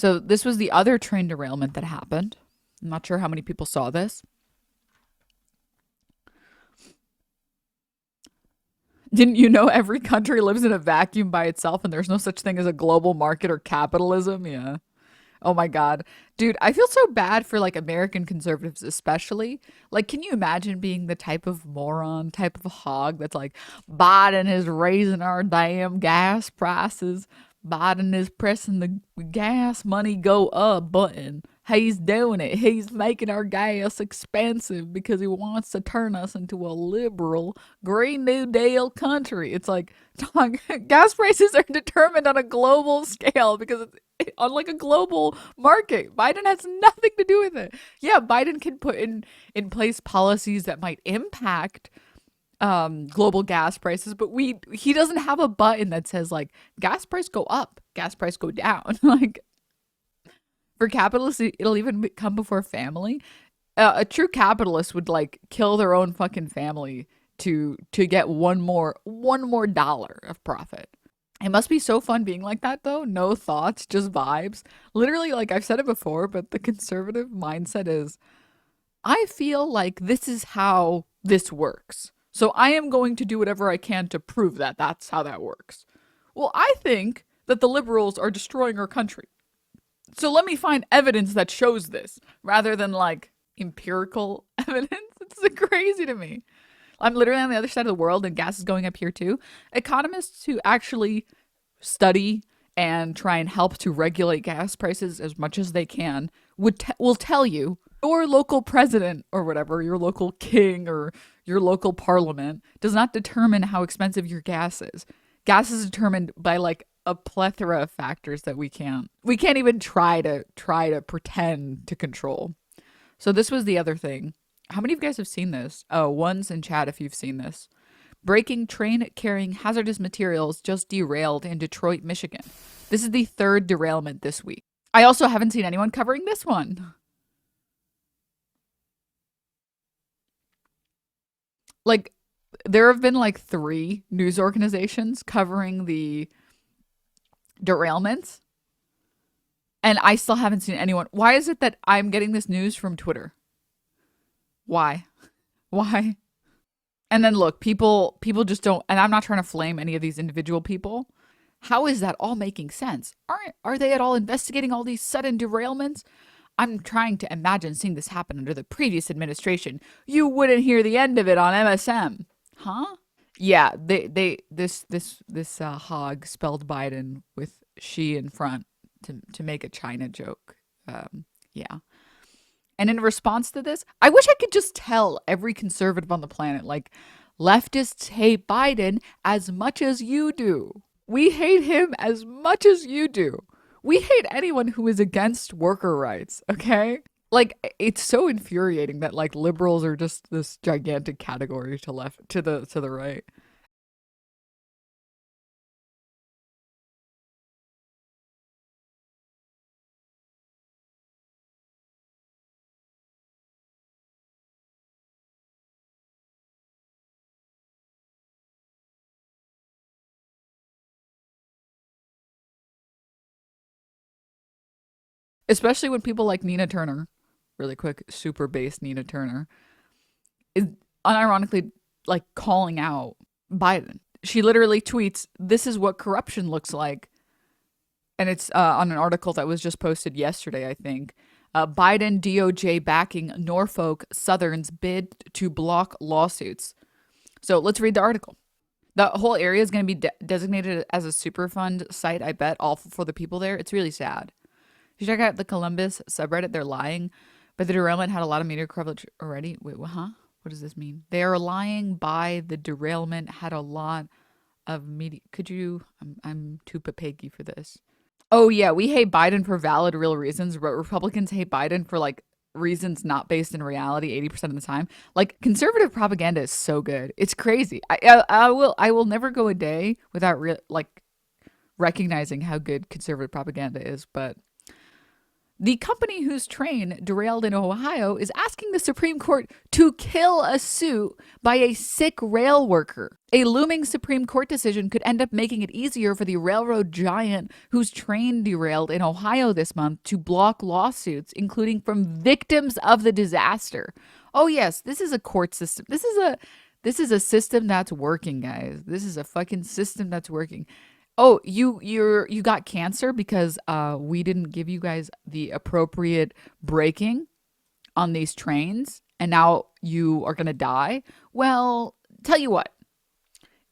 So this was the other train derailment that happened. I'm not sure how many people saw this. Didn't you know every country lives in a vacuum by itself and there's no such thing as a global market or capitalism? Yeah. Oh my God. Dude, I feel so bad for like American conservatives, especially. Like, can you imagine being the type of moron, type of hog that's like, Biden is raising our damn gas prices. Biden is pressing the gas money go up button. He's doing it. He's making our gas expensive because he wants to turn us into a liberal Green New Deal country. It's like, dog, gas prices are determined on a global scale because it's on like a global market. Biden has nothing to do with it. Yeah, Biden can put in place policies that might impact global gas prices, but we he doesn't have a button that says like gas price go up, gas price go down. Like for capitalists, it'll even come before family. A true capitalist would like kill their own fucking family to get one more dollar of profit. It must be so fun being like that though. No thoughts, just vibes. Literally, like I've said it before, but the conservative mindset is I feel like this is how this works. So I am going to do whatever I can to prove that that's how that works. Well, I think that the liberals are destroying our country. So let me find evidence that shows this rather than like empirical evidence. It's crazy to me. I'm literally on the other side of the world and gas is going up here too. Economists who actually study and try and help to regulate gas prices as much as they can will tell you your local president or whatever, your local king or your local parliament does not determine how expensive your gas is. Gas is determined by like a plethora of factors that we can't even try to pretend to control. So this was the other thing. How many of you guys have seen this? Oh, one's in chat if you've seen this. Breaking train carrying hazardous materials just derailed in Detroit, Michigan. This is the third derailment this week. I also haven't seen anyone covering this one. Like, there have been like three news organizations covering the derailments, and I still haven't seen anyone. Why is it that I'm getting this news from Twitter? Why? Why? And then look, people just don't, and I'm not trying to flame any of these individual people. How is that all making sense? Are they at all investigating all these sudden derailments? I'm trying to imagine seeing this happen under the previous administration. You wouldn't hear the end of it on MSM. Huh? Yeah, this hog spelled Biden with she in front to make a China joke. Yeah. And in response to this, I wish I could just tell every conservative on the planet, like, leftists hate Biden as much as you do. We hate him as much as you do. We hate anyone who is against worker rights, okay? Like, it's so infuriating that like liberals are just this gigantic category to the right. Especially when people like Nina Turner, really quick, super bass Nina Turner, is unironically like calling out Biden. She literally tweets, "This is what corruption looks like," and it's on an article that was just posted yesterday, I think. Biden DOJ backing Norfolk Southern's bid to block lawsuits. So let's read the article. The whole area is going to be designated as a Superfund site, I bet, all for the people there. It's really sad. If you check out the Columbus subreddit, they're lying, but the derailment had a lot of media coverage already. Wait, huh? What does this mean? They are lying by the derailment had a lot of media. Could you? I'm too papeggy for this. Oh yeah, we hate Biden for valid, real reasons, but Republicans hate Biden for like reasons not based in reality 80% of the time. Like conservative propaganda is so good. It's crazy. I will never go a day without like recognizing how good conservative propaganda is, but The company whose train derailed in Ohio is asking the Supreme Court to kill a suit by a sick rail worker. A looming Supreme Court decision could end up making it easier for the railroad giant whose train derailed in Ohio this month to block lawsuits, including from victims of the disaster. Oh yes, this is a court system. This is a system that's working, guys. This is a fucking system that's working. Oh, you got cancer because we didn't give you guys the appropriate braking on these trains and now you are going to die. Well, tell you what.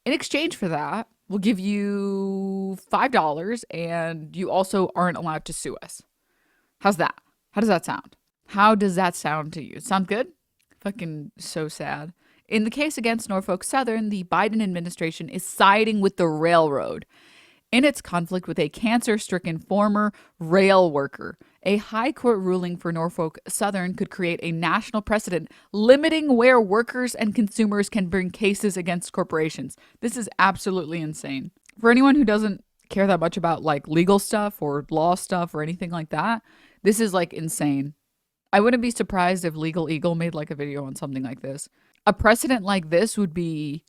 In exchange for that, we'll give you $5 and you also aren't allowed to sue us. How's that? How does that sound? How does that sound to you? Sound good? Fucking so sad. In the case against Norfolk Southern, the Biden administration is siding with the railroad in its conflict with a cancer-stricken former rail worker. A high court ruling for Norfolk Southern could create a national precedent limiting where workers and consumers can bring cases against corporations. This is absolutely insane. For anyone who doesn't care that much about like legal stuff or law stuff or anything like that, this is like insane. I wouldn't be surprised if Legal Eagle made like a video on something like this. A precedent like this would be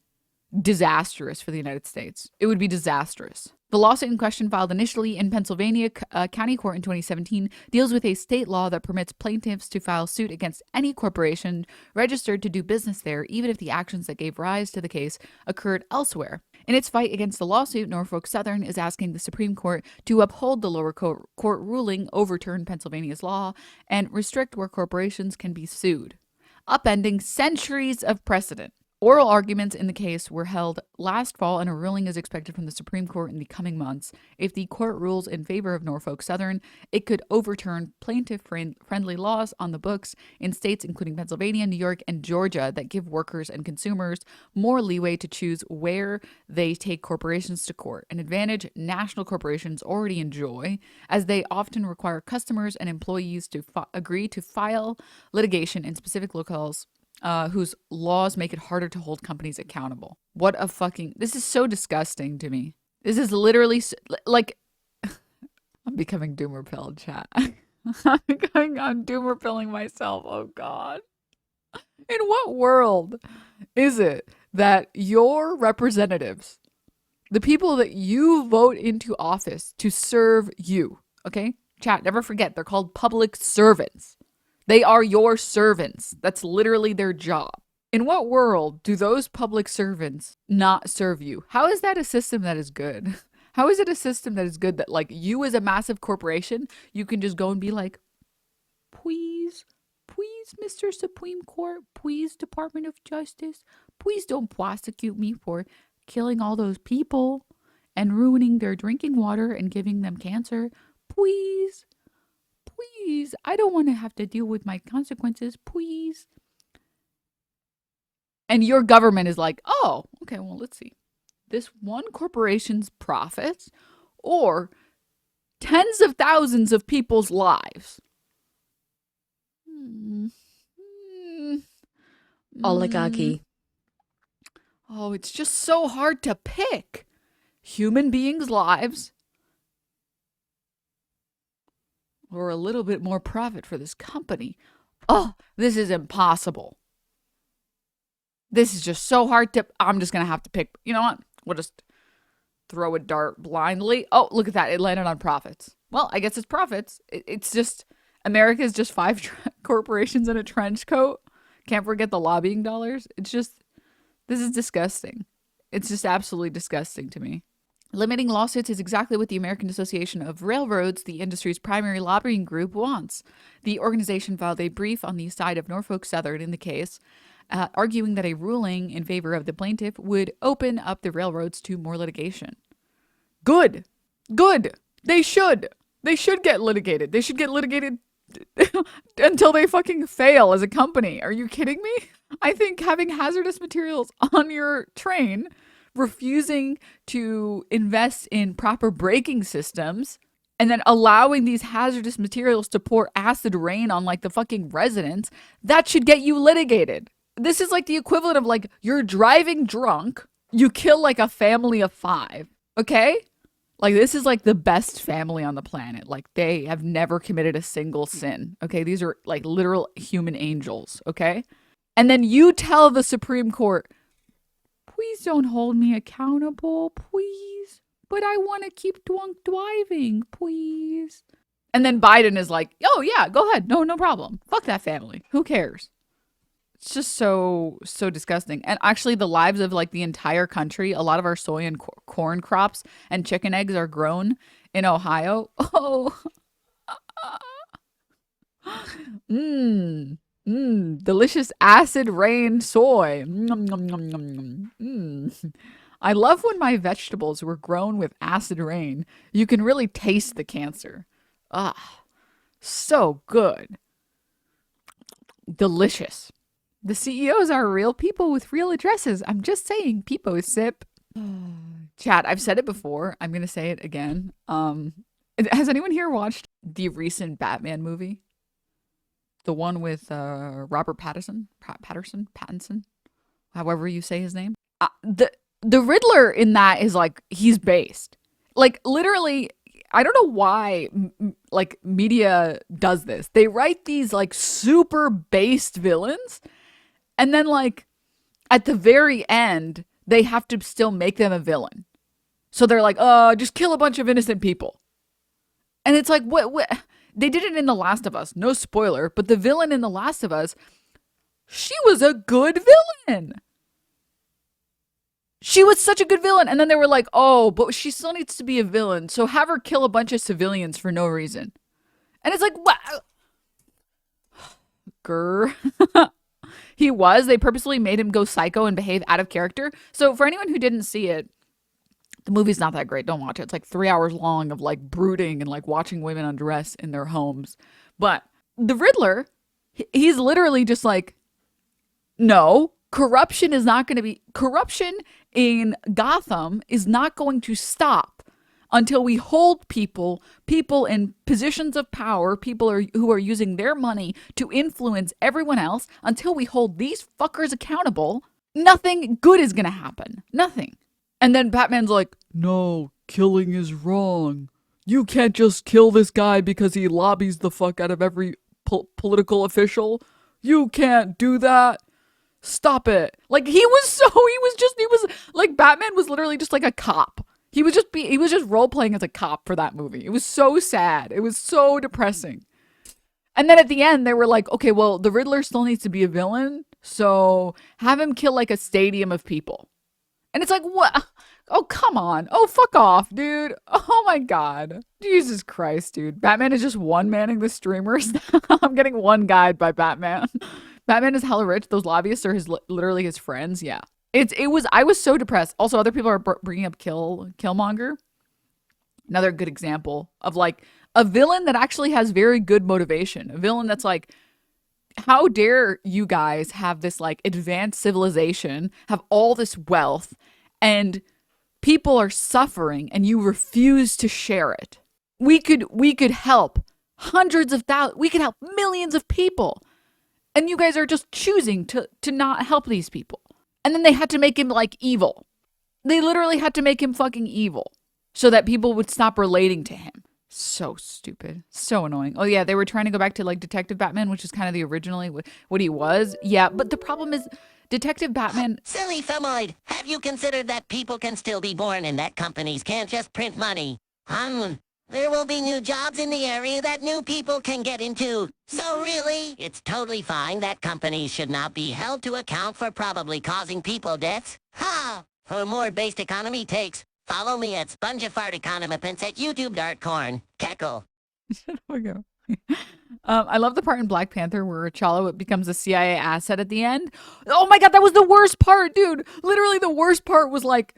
disastrous for the United States. It would be disastrous. The lawsuit in question, filed initially in Pennsylvania County Court in 2017, deals with a state law that permits plaintiffs to file suit against any corporation registered to do business there, even if the actions that gave rise to the case occurred elsewhere. In its fight against the lawsuit, Norfolk Southern is asking the Supreme Court to uphold the lower court ruling, overturn Pennsylvania's law, and restrict where corporations can be sued, upending centuries of precedent. Oral arguments in the case were held last fall, and a ruling is expected from the Supreme Court in the coming months. If the court rules in favor of Norfolk Southern, it could overturn plaintiff-friendly laws on the books in states including Pennsylvania, New York, and Georgia that give workers and consumers more leeway to choose where they take corporations to court, an advantage national corporations already enjoy, as they often require customers and employees to agree to file litigation in specific locales whose laws make it harder to hold companies accountable. What a fucking... This is so disgusting to me. This is literally... like... I'm becoming doomer-pilled, chat. I'm doomer-pilling myself. Oh, God. In what world is it that your representatives, the people that you vote into office to serve you, okay? Chat, never forget, they're called public servants. They are your servants. That's literally their job. In what world do those public servants not serve you? How is that a system that is good? How is it a system that is good that, like, you as a massive corporation, you can just go and be like, please, Mr. Supreme Court, please, Department of Justice, please don't prosecute me for killing all those people and ruining their drinking water and giving them cancer. Please. Please, I don't want to have to deal with my consequences, please. And your government is like, oh, okay, well, let's see. This one corporation's profits or tens of thousands of people's lives. Oligarchy. Oh, it's just so hard to pick. Human beings' lives or a little bit more profit for this company. Oh, this is impossible. This is just so hard to... I'm just going to have to pick... You know what? We'll just throw a dart blindly. Oh, look at that. It landed on profits. Well, I guess it's profits. It's just... America's just five corporations in a trench coat. Can't forget the lobbying dollars. It's just... This is disgusting. It's just absolutely disgusting to me. Limiting lawsuits is exactly what the American Association of Railroads, the industry's primary lobbying group, wants. The organization filed a brief on the side of Norfolk Southern in the case, arguing that a ruling in favor of the plaintiff would open up the railroads to more litigation. Good. Good. They should. They should get litigated. They should get litigated until they fucking fail as a company. Are you kidding me? I think having hazardous materials on your train, refusing to invest in proper braking systems, and then allowing these hazardous materials to pour acid rain on like the fucking residents, that should get you litigated. This is like the equivalent of like you're driving drunk, you kill like a family of 5, okay? Like, this is like the best family on the planet. Like, they have never committed a single sin. Okay. These are like literal human angels. Okay. And then you tell the Supreme Court, please don't hold me accountable, please. But I want to keep drunk driving, please. And then Biden is like, oh, yeah, go ahead. No, no problem. Fuck that family. Who cares? It's just so disgusting. And actually, the lives of like the entire country, a lot of our soy and corn crops and chicken eggs are grown in Ohio. Oh, mmm. Delicious acid rain soy. Nom, nom, nom, nom, nom. I love when my vegetables were grown with acid rain. You can really taste the cancer. Ah, so good. Delicious. The CEOs are real people with real addresses. I'm just saying, people sip. Chat, I've said it before. I'm going to say it again. Has anyone here watched the recent Batman movie? The one with Robert Pattinson, however you say his name. The Riddler in that is like, he's based. Like, literally, I don't know why like media does this. They write these like super based villains, and then like at the very end they have to still make them a villain. So they're like, just kill a bunch of innocent people. And it's like, what? They did it in The Last of Us. No spoiler, but the villain in The Last of Us, she was a good villain. She was such a good villain. And then they were like, oh, but she still needs to be a villain. So have her kill a bunch of civilians for no reason. And it's like, what? Grr. He was. They purposely made him go psycho and behave out of character. So for anyone who didn't see it, the movie's not that great. Don't watch it. It's like 3 hours long of like brooding and like watching women undress in their homes. But the Riddler, he's literally just like, no, corruption is not going to be, corruption in Gotham is not going to stop until we hold people in positions of power, who are using their money to influence everyone else, until we hold these fuckers accountable. Nothing good is going to happen. Nothing. And then Batman's like, no, killing is wrong. You can't just kill this guy because he lobbies the fuck out of every political official. You can't do that. Stop it. Like, he was like, Batman was literally just like a cop. He was just role playing as a cop for that movie. It was so sad. It was so depressing. And then at the end, they were like, okay, well, the Riddler still needs to be a villain, so have him kill like a stadium of people. And it's like, what? Oh, come on. Oh, fuck off, dude. Oh my God. Jesus Christ, dude. Batman is just one-manning the streamers. I'm getting one guide by Batman. Batman is hella rich. Those lobbyists are literally his friends. Yeah. I was so depressed. Also, other people are bringing up Killmonger. Another good example of like a villain that actually has very good motivation. A villain that's like, how dare you guys have this like advanced civilization, have all this wealth, and people are suffering and you refuse to share it. We could help hundreds of thousands, we could help millions of people. And you guys are just choosing to not help these people. And then they had to make him like evil. They literally had to make him fucking evil so that people would stop relating to him. So stupid. So annoying. Oh yeah, they were trying to go back to like Detective Batman, which is kind of the originally what he was. Yeah, but the problem is Detective Batman... Silly Femoid, have you considered that people can still be born and that companies can't just print money? There will be new jobs in the area that new people can get into. So really, it's totally fine that companies should not be held to account for probably causing people deaths. Ha! For more based economy takes, follow me at SpongeFartEconomipants at YouTube.corn. Cackle. I love the part in Black Panther where T'Challa becomes a CIA asset at the end. Oh my God, that was the worst part, dude. Literally the worst part was like,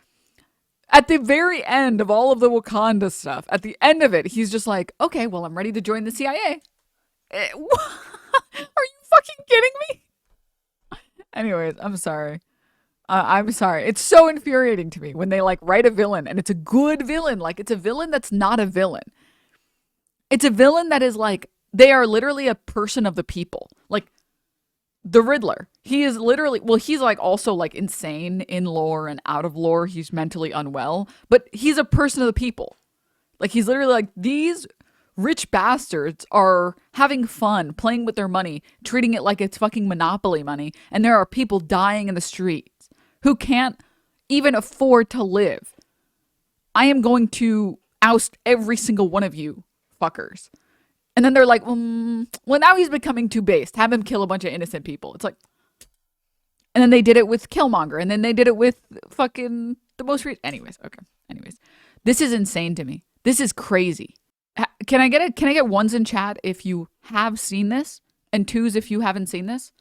at the very end of all of the Wakanda stuff, at the end of it, he's just like, okay, well, I'm ready to join the CIA. Are you fucking kidding me? Anyways, I'm sorry. I'm sorry. It's so infuriating to me when they like write a villain and it's a good villain. Like, it's a villain that's not a villain. It's a villain that is like, they are literally a person of the people. Like, the Riddler. He is literally, well, he's like also like insane in lore and out of lore. He's mentally unwell, but he's a person of the people. Like, he's literally like, these rich bastards are having fun playing with their money, treating it like it's fucking monopoly money, and there are people dying in the streets who can't even afford to live. I am going to oust every single one of you fuckers. And then they're like, well, now he's becoming too based. Have him kill a bunch of innocent people. It's like, and then they did it with Killmonger, and then they did it with fucking the most recent. Anyways, okay. Anyways, this is insane to me. This is crazy. Can I get ones in chat if you have seen this, and twos if you haven't seen this?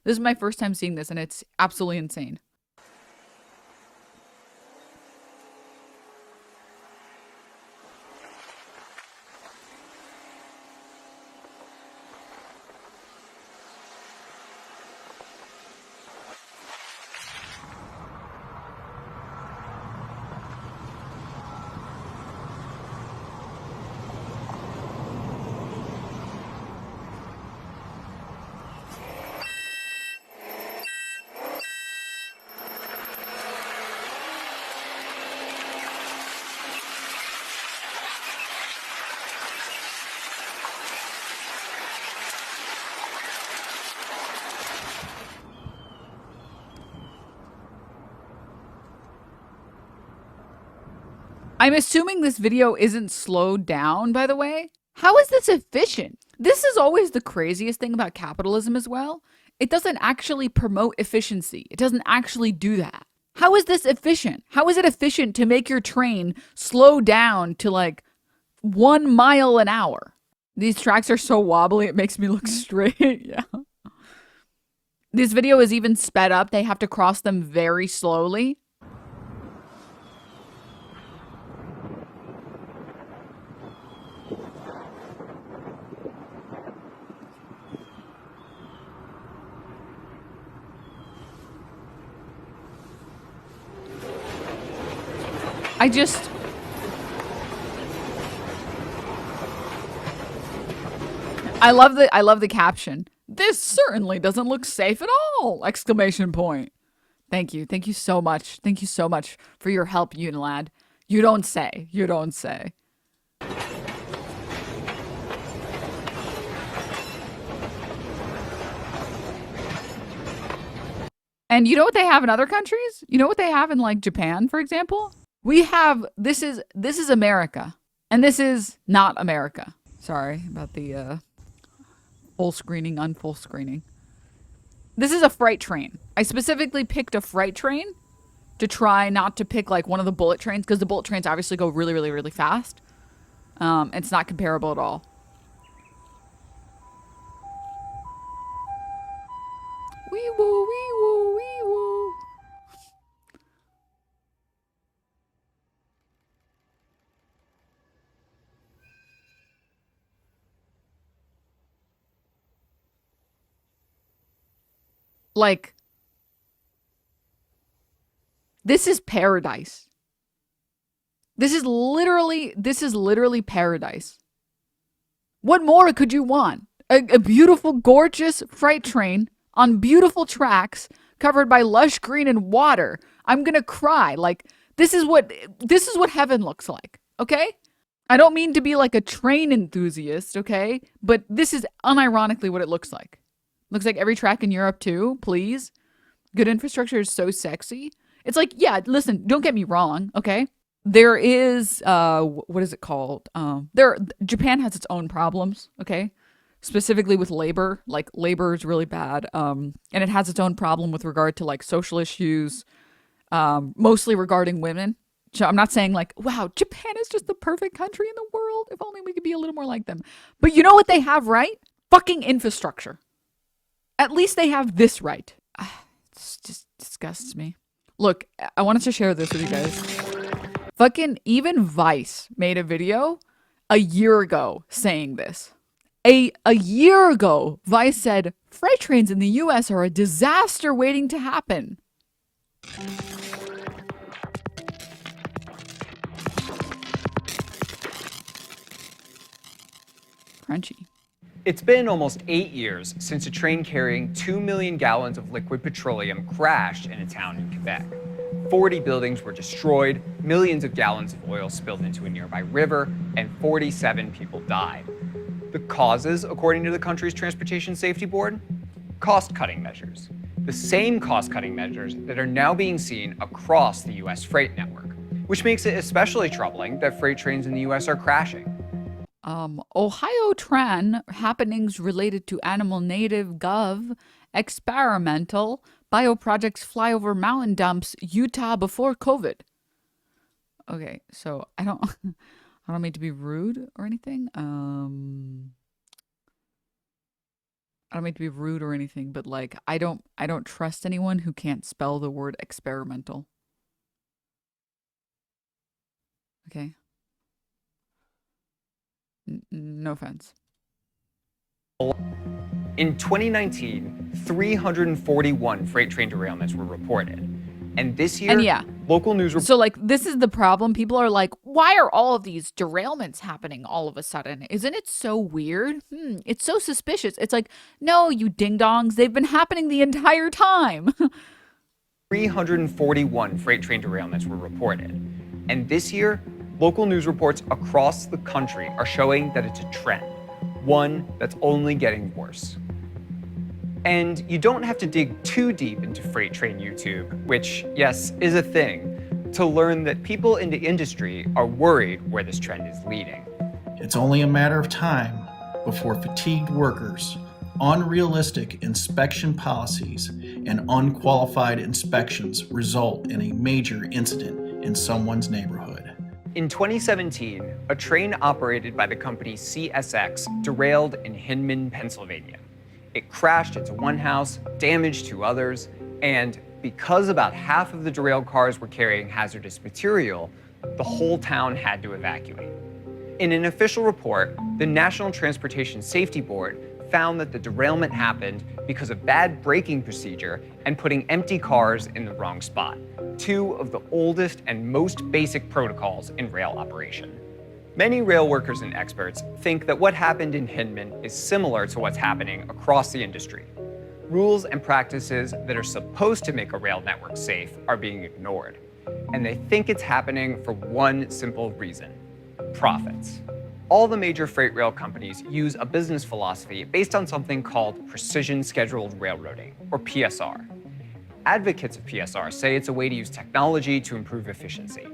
This is my first time seeing this, and it's absolutely insane. I'm assuming this video isn't slowed down, by the way. How is this efficient? This is always the craziest thing about capitalism as well. It doesn't actually promote efficiency. It doesn't actually do that. How is this efficient? How is it efficient to make your train slow down to like 1 mile an hour? These tracks are so wobbly, it makes me look straight. Yeah. This video is even sped up. They have to cross them very slowly. I love the caption. This certainly doesn't look safe at all! Exclamation point. Thank you. Thank you so much. Thank you so much for your help, Unilad. You don't say. You don't say. And you know what they have in other countries? You know what they have in like Japan, for example? We have this is America, and this is not America. Sorry about the full screening, unfull screening. This is a freight train. I specifically picked a freight train to try not to pick like one of the bullet trains, because the bullet trains obviously go really, really, really fast. It's not comparable at all. Wee woo, wee woo, wee woo. Like, this is paradise. This is literally paradise. What more could you want? A beautiful, gorgeous freight train on beautiful tracks covered by lush green and water. I'm gonna cry. Like, this is what heaven looks like, okay? I don't mean to be like a train enthusiast, okay? But this is unironically what it looks like. Looks like every track in Europe too, please. Good infrastructure is so sexy. It's like, yeah, listen, don't get me wrong, okay? There is what is it called? Japan has its own problems, okay? Specifically with labor. Like, labor is really bad. And it has its own problem with regard to like social issues, mostly regarding women. So I'm not saying like, wow, Japan is just the perfect country in the world. If only we could be a little more like them. But you know what they have right? Fucking infrastructure. At least they have this right. It just disgusts me. Look, I wanted to share this with you guys. Fucking even Vice made a video a year ago saying this. A year ago, Vice said, freight trains in the US are a disaster waiting to happen. Crunchy. It's been almost 8 years since a train carrying 2 million gallons of liquid petroleum crashed in a town in Quebec. 40 buildings were destroyed, millions of gallons of oil spilled into a nearby river, and 47 people died. The causes, according to the country's Transportation Safety Board? Cost-cutting measures. The same cost-cutting measures that are now being seen across the US freight network, which makes it especially troubling that freight trains in the US are crashing. Ohio Tran happenings related to animal native gov experimental bioprojects flyover mountain dumps Utah before COVID. Okay, so I don't I don't mean to be rude or anything. I don't mean to be rude or anything, but like I don't trust anyone who can't spell the word experimental. Okay? No offense. In 2019, 341 freight train derailments were reported. And this year, And yeah. local news reports. So like this is the problem. People are like, why are all of these derailments happening all of a sudden? Isn't it so weird? It's so suspicious. It's like, no, you ding dongs, they've been happening the entire time. 341 freight train derailments were reported. And this year, local news reports across the country are showing that it's a trend, one that's only getting worse. And you don't have to dig too deep into freight train YouTube, which, yes, is a thing, to learn that people in the industry are worried where this trend is leading. It's only a matter of time before fatigued workers, unrealistic inspection policies, and unqualified inspections result in a major incident in someone's neighborhood. In 2017, a train operated by the company CSX derailed in Hinman, Pennsylvania. It crashed into one house, damaged two others, and because about half of the derailed cars were carrying hazardous material, the whole town had to evacuate. In an official report, the National Transportation Safety Board found that the derailment happened because of bad braking procedure and putting empty cars in the wrong spot, two of the oldest and most basic protocols in rail operation. Many rail workers and experts think that what happened in Hinman is similar to what's happening across the industry. Rules and practices that are supposed to make a rail network safe are being ignored. And they think it's happening for one simple reason: profits. All the major freight rail companies use a business philosophy based on something called precision scheduled railroading, or PSR. Advocates of PSR say it's a way to use technology to improve efficiency.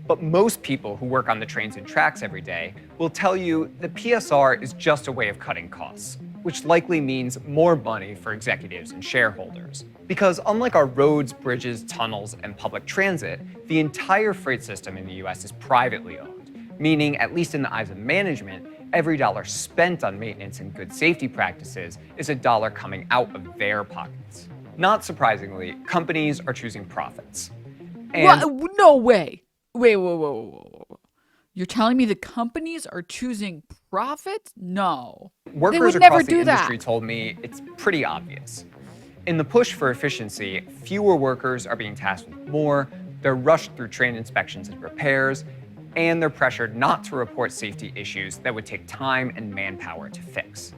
But most people who work on the trains and tracks every day will tell you that PSR is just a way of cutting costs, which likely means more money for executives and shareholders. Because unlike our roads, bridges, tunnels, and public transit, the entire freight system in the US is privately owned, meaning, at least in the eyes of management, every dollar spent on maintenance and good safety practices is a dollar coming out of their pockets. Not surprisingly, companies are choosing profits. And What? No way. Wait, whoa. You're telling me the companies are choosing profit? No. workers would across never the do industry that. told me it's pretty obvious. In the push for efficiency, fewer workers are being tasked with more, they're rushed through train inspections and repairs, and they're pressured not to report safety issues that would take time and manpower to fix.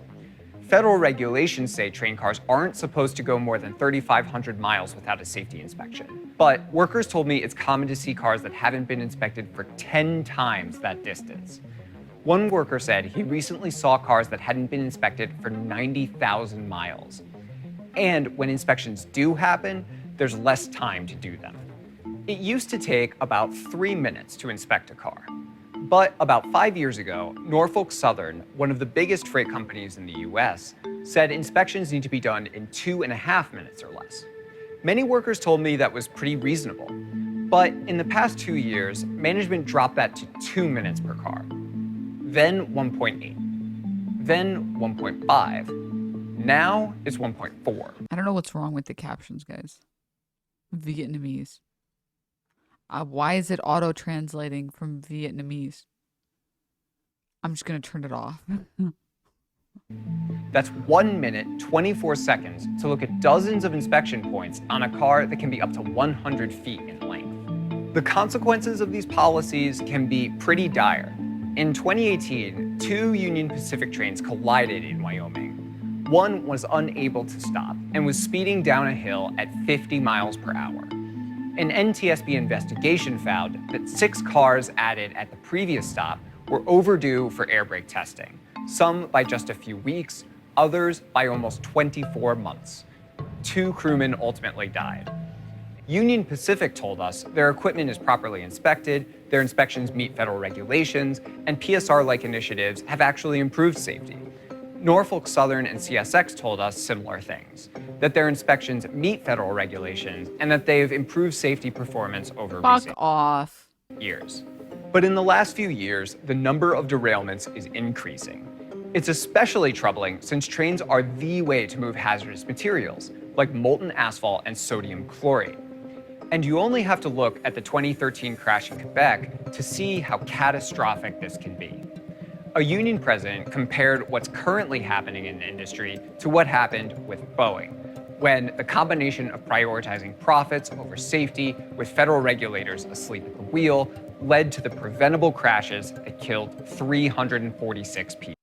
Federal regulations say train cars aren't supposed to go more than 3,500 miles without a safety inspection. But workers told me it's common to see cars that haven't been inspected for 10 times that distance. One worker said he recently saw cars that hadn't been inspected for 90,000 miles. And when inspections do happen, there's less time to do them. It used to take about 3 minutes to inspect a car. But about 5 years ago, Norfolk Southern, one of the biggest freight companies in the US, said inspections need to be done in 2.5 minutes or less. Many workers told me that was pretty reasonable. But in the past 2 years, management dropped that to 2 minutes per car. Then 1.8. Then 1.5. Now it's 1.4. I don't know what's wrong with the captions, guys. Vietnamese. Why is it auto-translating from Vietnamese? I'm just going to turn it off. That's 1 minute, 24 seconds to look at dozens of inspection points on a car that can be up to 100 feet in length. The consequences of these policies can be pretty dire. In 2018, 2 Union Pacific trains collided in Wyoming. One was unable to stop and was speeding down a hill at 50 miles per hour. An NTSB investigation found that 6 cars added at the previous stop were overdue for air brake testing, some by just a few weeks, others by almost 24 months. 2 crewmen ultimately died. Union Pacific told us their equipment is properly inspected, their inspections meet federal regulations, and PSR-like initiatives have actually improved safety. Norfolk Southern and CSX told us similar things, that their inspections meet federal regulations and that they've improved safety performance over Fuck recent off. years. But in the last few years, the number of derailments is increasing. It's especially troubling since trains are the way to move hazardous materials, like molten asphalt and sodium chlorate. And you only have to look at the 2013 crash in Quebec to see how catastrophic this can be. A union president compared what's currently happening in the industry to what happened with Boeing, when the combination of prioritizing profits over safety with federal regulators asleep at the wheel led to the preventable crashes that killed 346 people.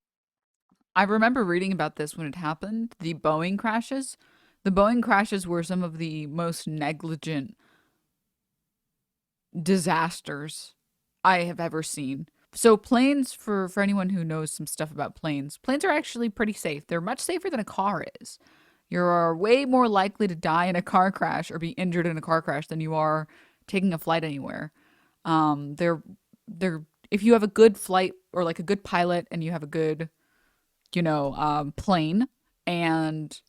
I remember reading about this when it happened, the Boeing crashes. The Boeing crashes were some of the most negligent disasters I have ever seen. So planes, for anyone who knows some stuff about planes are actually pretty safe. They're much safer than a car is. You're way more likely to die in a car crash or be injured in a car crash than you are taking a flight anywhere. They're if you have a good flight or like a good pilot and you have a good, plane and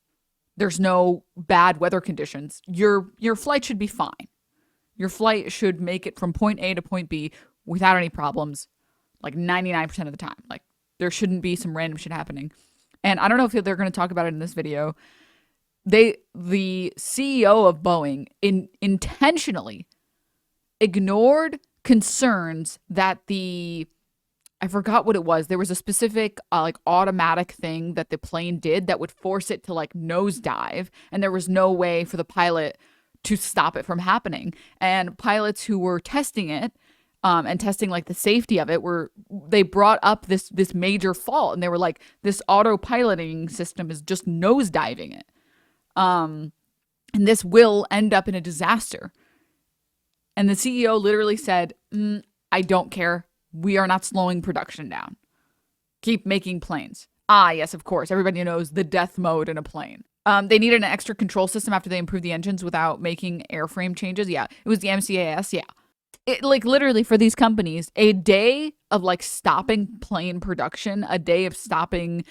there's no bad weather conditions, your flight should be fine. Your flight should make it from point A to point B without any problems, like 99% of the time. Like, there shouldn't be some random shit happening. And I don't know if they're going to talk about it in this video. The CEO of Boeing intentionally ignored concerns that I forgot what it was. There was a specific automatic thing that the plane did that would force it to nosedive, and there was no way for the pilot to stop it from happening. And pilots who were testing it and testing the safety of it they brought up this major fault, and they were like, this autopiloting system is just nosediving it. And this will end up in a disaster. And the CEO literally said, I don't care. We are not slowing production down. Keep making planes. Ah, yes, of course. Everybody knows the death mode in a plane. They needed an extra control system after they improved the engines without making airframe changes. Yeah, it was the MCAS. Yeah. It literally for these companies, a day of stopping plane production, a day of stopping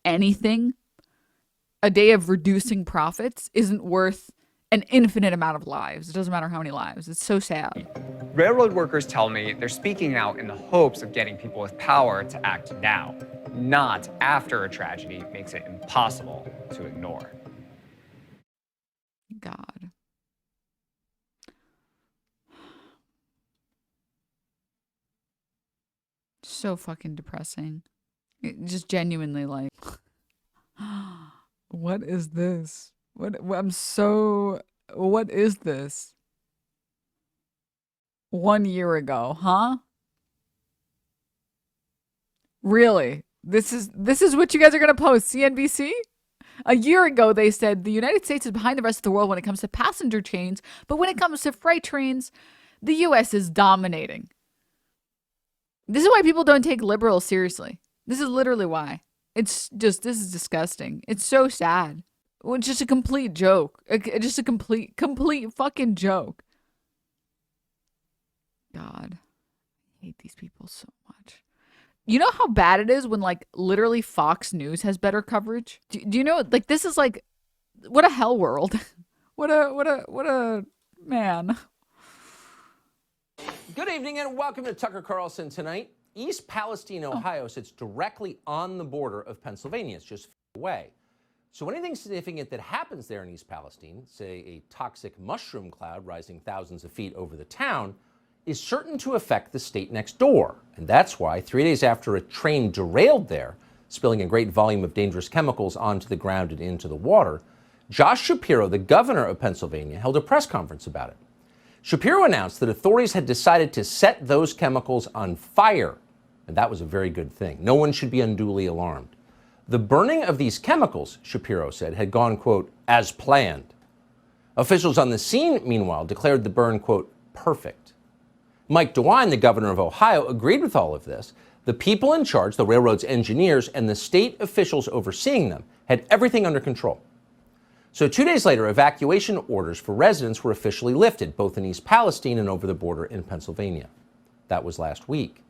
anything, a day of reducing profits isn't worth an infinite amount of lives. It doesn't matter how many lives. It's so sad. Railroad workers tell me they're speaking out in the hopes of getting people with power to act now, not after a tragedy makes it impossible to ignore. God. So fucking depressing. It just genuinely what is this? What is this? 1 year ago, huh? Really? This is what you guys are going to post, CNBC? A year ago, they said the United States is behind the rest of the world when it comes to passenger trains, but when it comes to freight trains, the U.S. is dominating. This is why people don't take liberals seriously. This is literally why. This is disgusting. It's so sad. Well, it's just a complete joke. Just a complete fucking joke. God. I hate these people so much. You know how bad it is when literally Fox News has better coverage? Do you know this is what a hell world. what a man. Good evening and welcome to Tucker Carlson Tonight. East Palestine, Ohio sits directly on the border of Pennsylvania. It's just away. So anything significant that happens there in East Palestine, say a toxic mushroom cloud rising thousands of feet over the town, is certain to affect the state next door. And that's why 3 days after a train derailed there, spilling a great volume of dangerous chemicals onto the ground and into the water, Josh Shapiro, the governor of Pennsylvania, held a press conference about it. Shapiro announced that authorities had decided to set those chemicals on fire, and that was a very good thing. No one should be unduly alarmed. The burning of these chemicals, Shapiro said, had gone, quote, as planned. Officials on the scene, meanwhile, declared the burn, quote, perfect. Mike DeWine, the governor of Ohio, agreed with all of this. The people in charge, the railroad's engineers, and the state officials overseeing them had everything under control. So 2 days later, evacuation orders for residents were officially lifted, both in East Palestine and over the border in Pennsylvania. That was last week.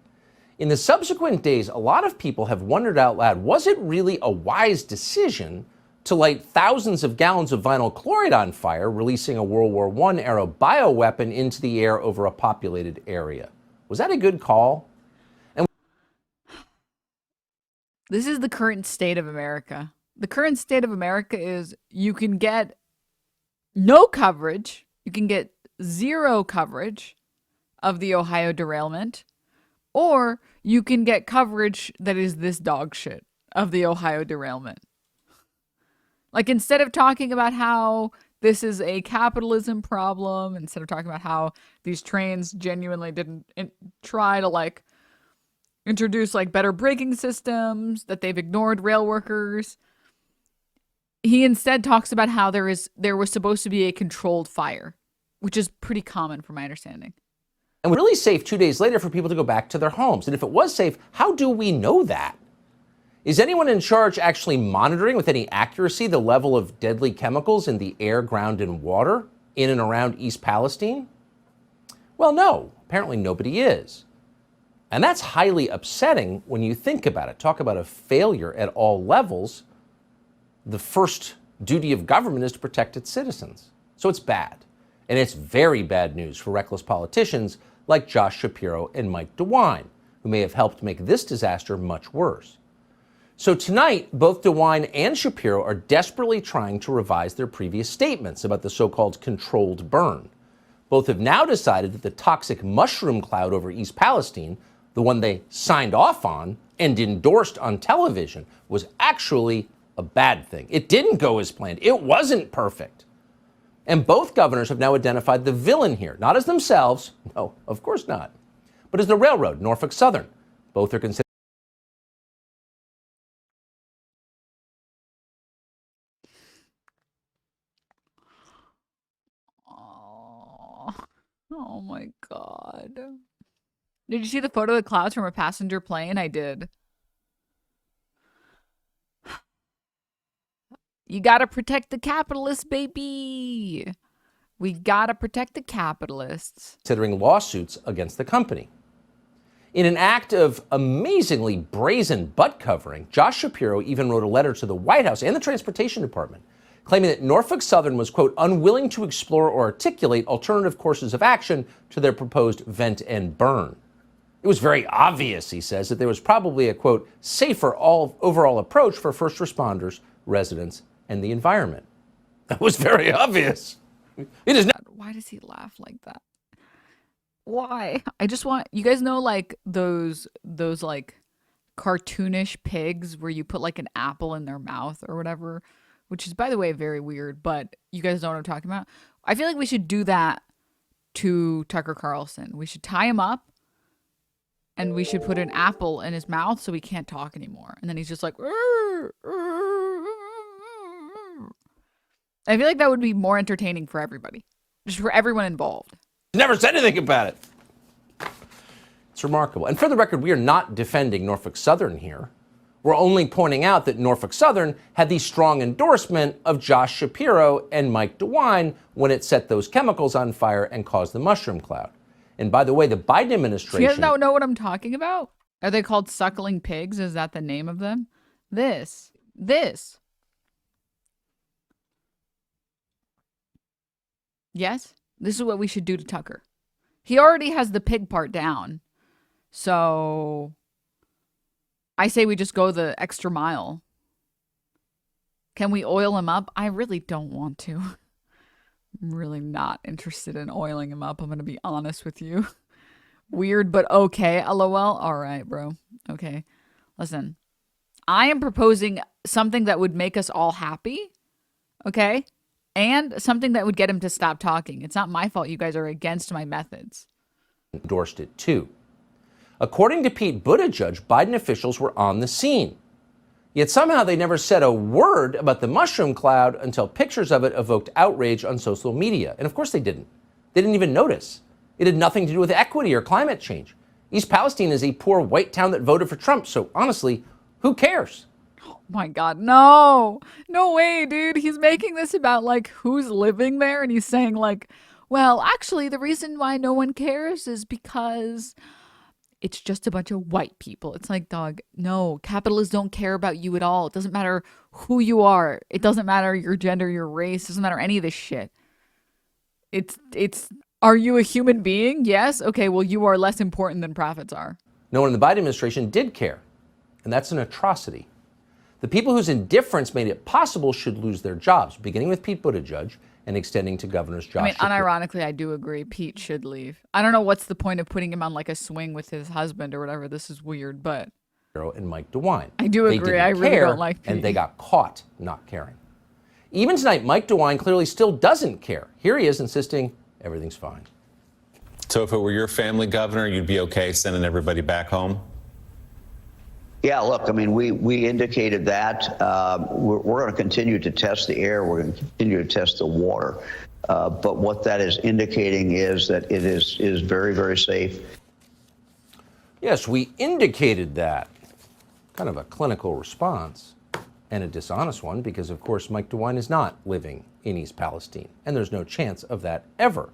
In the subsequent days, a lot of people have wondered out loud, was it really a wise decision to light thousands of gallons of vinyl chloride on fire, releasing a World War I-era bioweapon into the air over a populated area? Was that a good call? This is the current state of America. The current state of America is you can get no coverage, you can get zero coverage of the Ohio derailment, or you can get coverage that is this dog shit of the Ohio derailment. Like, instead of talking about how this is a capitalism problem, instead of talking about how these trains genuinely didn't try to, like, introduce, like, better braking systems, that they've ignored rail workers, he instead talks about how there was supposed to be a controlled fire, which is pretty common from my understanding. And really safe 2 days later for people to go back to their homes. And if it was safe, how do we know that? Is anyone in charge actually monitoring with any accuracy the level of deadly chemicals in the air, ground, and water in and around East Palestine? Well, no, apparently nobody is. And that's highly upsetting when you think about it. Talk about a failure at all levels. The first duty of government is to protect its citizens. So it's bad. And it's very bad news for reckless politicians like Josh Shapiro and Mike DeWine, who may have helped make this disaster much worse. So tonight, both DeWine and Shapiro are desperately trying to revise their previous statements about the so-called controlled burn. Both have now decided that the toxic mushroom cloud over East Palestine, the one they signed off on and endorsed on television, was actually a bad thing. It didn't go as planned. It wasn't perfect. And both governors have now identified the villain here, not as themselves, no, of course not, but as the railroad, Norfolk Southern. Both are considered. Oh my God. Did you see the photo of the clouds from a passenger plane? I did. You gotta protect the capitalists, baby. We gotta protect the capitalists. Considering lawsuits against the company. In an act of amazingly brazen butt covering, Josh Shapiro even wrote a letter to the White House and the Transportation Department, claiming that Norfolk Southern was, quote, unwilling to explore or articulate alternative courses of action to their proposed vent and burn. It was very obvious, he says, that there was probably a, quote, safer overall approach for first responders, residents, and the environment. That was very obvious. It is not. Why does he laugh like that? Why? I just want, you guys know, like those like cartoonish pigs where you put like an apple in their mouth or whatever, which is, by the way, very weird, but you guys know what I'm talking about. I feel like we should do that to Tucker Carlson. We should tie him up and we should put an apple in his mouth so he can't talk anymore. And then he's just like, "Rrr, rrr, rrr." I feel like that would be more entertaining for everybody, just for everyone involved. Never said anything about it. It's remarkable. And for the record, we are not defending Norfolk Southern here. We're only pointing out that Norfolk Southern had the strong endorsement of Josh Shapiro and Mike DeWine when it set those chemicals on fire and caused the mushroom cloud. And by the way, the Biden administration... You guys don't know what I'm talking about? Are they called suckling pigs? Is that the name of them? This. Yes? This is what we should do to Tucker. He already has the pig part down. So I say we just go the extra mile. Can we oil him up? I really don't want to. I'm really not interested in oiling him up. I'm going to be honest with you. Weird, but okay. LOL. All right, bro. Okay. Listen, I am proposing something that would make us all happy. Okay? And something that would get him to stop talking. It's not my fault you guys are against my methods. Endorsed it too. According to Pete Buttigieg, Biden officials were on the scene. Yet somehow they never said a word about the mushroom cloud until pictures of it evoked outrage on social media. And of course they didn't. They didn't even notice. It had nothing to do with equity or climate change. East Palestine is a poor white town that voted for Trump, so honestly, who cares? My God, no, no way, dude. He's making this about like who's living there, and he's saying like, well, actually, the reason why no one cares is because it's just a bunch of white people. It's like, dog, no, capitalists don't care about you at all. It doesn't matter who you are. It doesn't matter your gender, your race. It doesn't matter any of this shit. Are you a human being? Yes. Okay, well, you are less important than profits are. No one in the Biden administration did care, and that's an atrocity. The people whose indifference made it possible should lose their jobs, beginning with Pete Buttigieg and extending to Governor's Josh. I mean, unironically, I do agree. Pete should leave. I don't know what's the point of putting him on like a swing with his husband or whatever. This is weird, but and Mike DeWine. I do agree. They didn't I really care, don't like Pete. and they got caught not caring. Even tonight, Mike DeWine clearly still doesn't care. Here he is insisting everything's fine. So if it were your family, Governor, you'd be okay sending everybody back home? Yeah, look, I mean, we indicated that. We're going to continue to test the air. We're going to continue to test the water. But what that is indicating is that it is very, very safe. Yes, we indicated that. Kind of a clinical response, and a dishonest one, because, of course, Mike DeWine is not living in East Palestine, and there's no chance of that ever.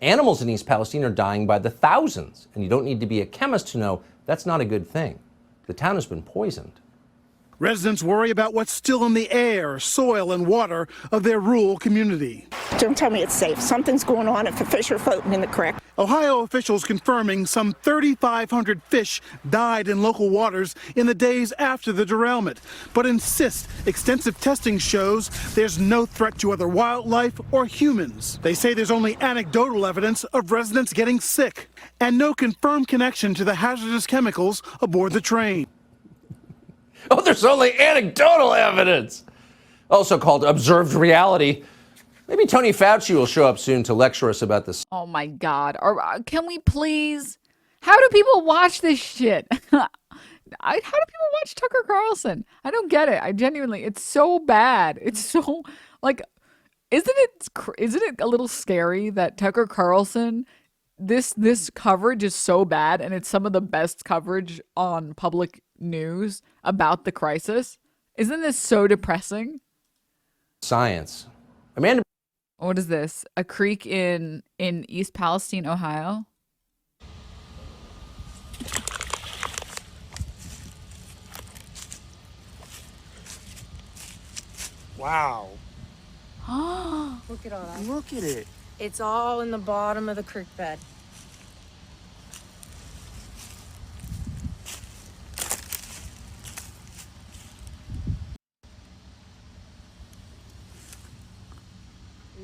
Animals in East Palestine are dying by the thousands, and you don't need to be a chemist to know that's not a good thing. The town has been poisoned. Residents worry about what's still in the air, soil, and water of their rural community. Don't tell me it's safe. Something's going on if the fish are floating in the creek. Ohio officials confirming some 3,500 fish died in local waters in the days after the derailment, but insist extensive testing shows there's no threat to other wildlife or humans. They say there's only anecdotal evidence of residents getting sick and no confirmed connection to the hazardous chemicals aboard the train. Oh, there's only anecdotal evidence, also called observed reality. Maybe Tony Fauci will show up soon to lecture us about this. Oh my God. Or can we please? How do people watch this shit? How do people watch Tucker Carlson? I don't get it. I genuinely, it's so bad. It's so like, isn't it a little scary that Tucker Carlson, this coverage is so bad, and it's some of the best coverage on public news about the crisis? Isn't this so depressing? Science. Amanda. What is this? A creek in East Palestine, Ohio? Wow. Look at all that. Look at it. It's all in the bottom of the creek bed.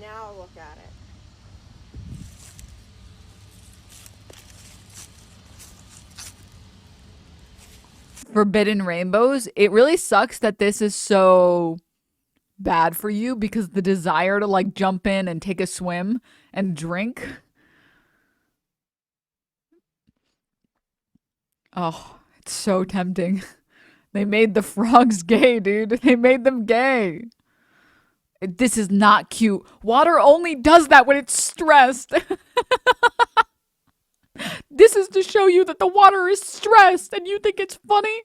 Now look at it. Forbidden rainbows. It really sucks that this is so bad for you, because the desire to like jump in and take a swim and drink. Oh, it's so tempting. They made the frogs gay, dude. They made them gay. This is not cute. Water only does that when it's stressed. This is to show you that the water is stressed and you think it's funny.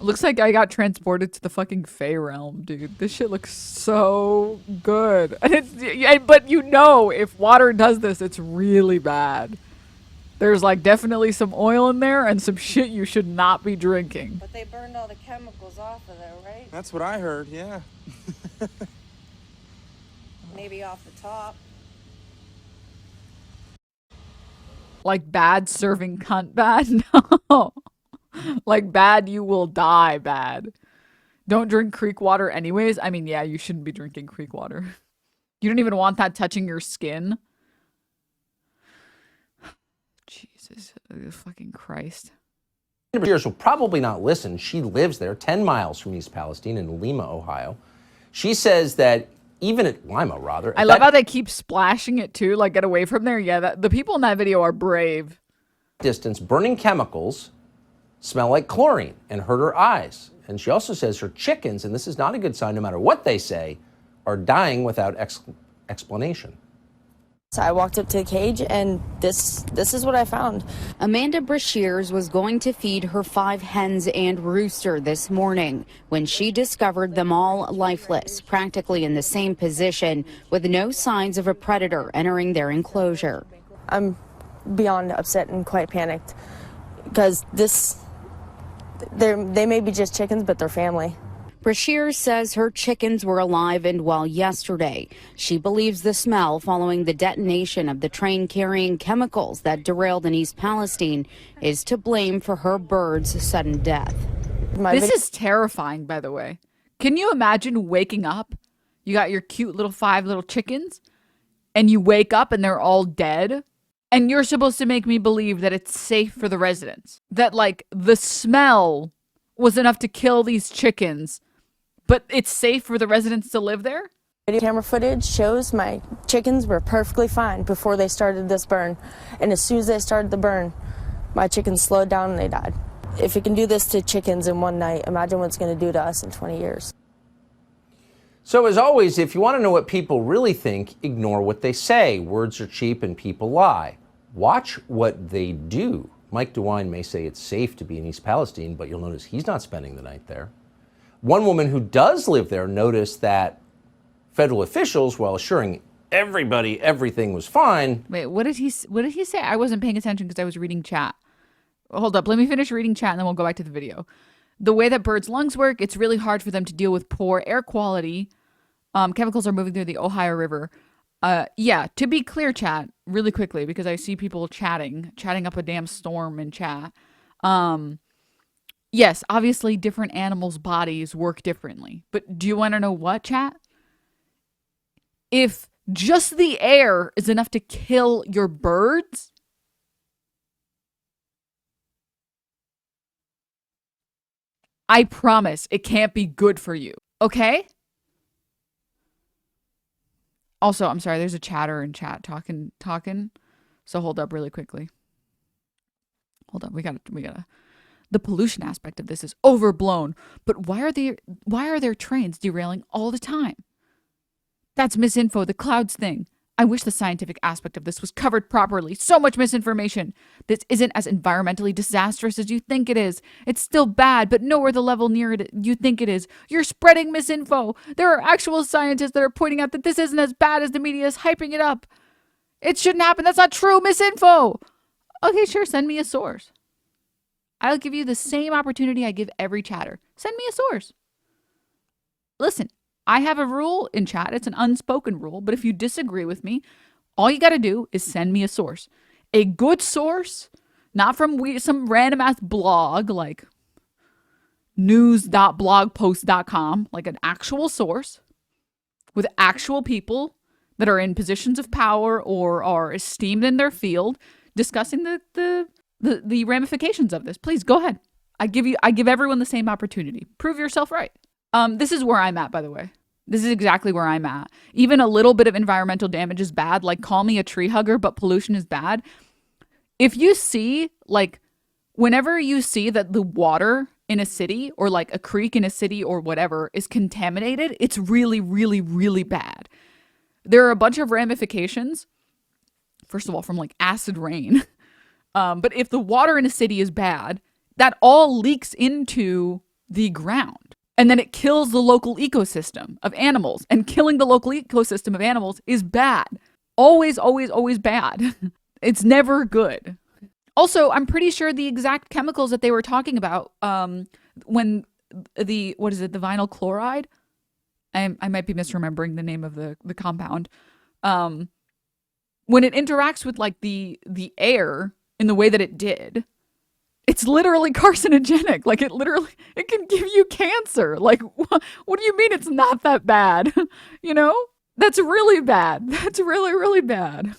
Looks like I got transported to the fucking Fey realm, dude. This shit looks so good. And but you know, if water does this, it's really bad. There's like definitely some oil in there and some shit you should not be drinking. But they burned all the chemicals off of there, right? That's what I heard, yeah. Maybe off the top. Like bad serving cunt bad? No. Like bad you will die bad. Don't drink creek water anyways. I mean, yeah, you shouldn't be drinking creek water. You don't even want that touching your skin. Jesus fucking Christ. Will probably not listen. She lives there 10 miles from East Palestine in Lima, Ohio. She says that even at Lima, rather. I love how they keep splashing it too. Like, get away from there. Yeah, the people in that video are brave. distance, burning chemicals smell like chlorine and hurt her eyes. And she also says her chickens, and this is not a good sign no matter what they say, are dying without explanation. So I walked up to the cage, and this is what I found. Amanda Brashears was going to feed her 5 hens and rooster this morning when she discovered them all lifeless, practically in the same position, with no signs of a predator entering their enclosure. I'm beyond upset and quite panicked because they may be just chickens, but they're family. Brashears says her chickens were alive and well yesterday. She believes the smell following the detonation of the train carrying chemicals that derailed in East Palestine is to blame for her birds' sudden death. This is terrifying, by the way. Can you imagine waking up? You got your cute little 5 little chickens, and you wake up and they're all dead. And you're supposed to make me believe that it's safe for the residents. That, like, the smell was enough to kill these chickens, but it's safe for the residents to live there? Video camera footage shows my chickens were perfectly fine before they started this burn. And as soon as they started the burn, my chickens slowed down and they died. If it can do this to chickens in one night, imagine what it's going to do to us in 20 years. So as always, if you want to know what people really think, ignore what they say. Words are cheap and people lie. Watch what they do. Mike DeWine may say it's safe to be in East Palestine, but you'll notice he's not spending the night there. One woman who does live there noticed that federal officials, while assuring everybody everything was fine. Wait, what did he say? I wasn't paying attention because I was reading chat. Hold up, let me finish reading chat and then we'll go back to the video. The way that birds' lungs work, it's really hard for them to deal with poor air quality. Chemicals are moving through the Ohio River. Yeah, to be clear, chat, really quickly, because I see people chatting up a damn storm in chat. Yes, obviously different animals' bodies work differently. But do you want to know what, chat? If just the air is enough to kill your birds, I promise it can't be good for you. Okay? Also, I'm sorry, there's a chatter in chat talking. So hold up really quickly. Hold up, we gotta. The pollution aspect of this is overblown. But why are there trains derailing all the time? That's misinfo, the clouds thing. I wish the scientific aspect of this was covered properly. So much misinformation. This isn't as environmentally disastrous as you think it is. It's still bad, but nowhere the level near it you think it is. You're spreading misinfo. There are actual scientists that are pointing out that this isn't as bad as the media is hyping it up. It shouldn't happen. That's not true. Misinfo. Okay, sure. Send me a source. I'll give you the same opportunity I give every chatter. Send me a source. Listen, I have a rule in chat. It's an unspoken rule, but if you disagree with me, all you got to do is send me a source. A good source, not from some random ass blog like news.blogpost.com, like an actual source with actual people that are in positions of power or are esteemed in their field discussing the ramifications of this. Please go ahead. I give everyone the same opportunity. Prove yourself right. This is where I'm at, by the way. This is exactly where I'm at. Even a little bit of environmental damage is bad. Like, call me a tree hugger, but pollution is bad. If you see, like, whenever you see that the water in a city or like a creek in a city or whatever is contaminated, it's really, really, really bad. There are a bunch of ramifications. First of all, from like acid rain. But if the water in a city is bad, that all leaks into the ground. And then it kills the local ecosystem of animals. And killing the local ecosystem of animals is bad. Always, always, always bad. It's never good. Also, I'm pretty sure the exact chemicals that they were talking about when the vinyl chloride? I might be misremembering the name of the compound. When it interacts with like the air in the way that it did, it's literally carcinogenic. Like it can give you cancer. Like, what do you mean it's not that bad? You know, that's really bad. That's really, really bad.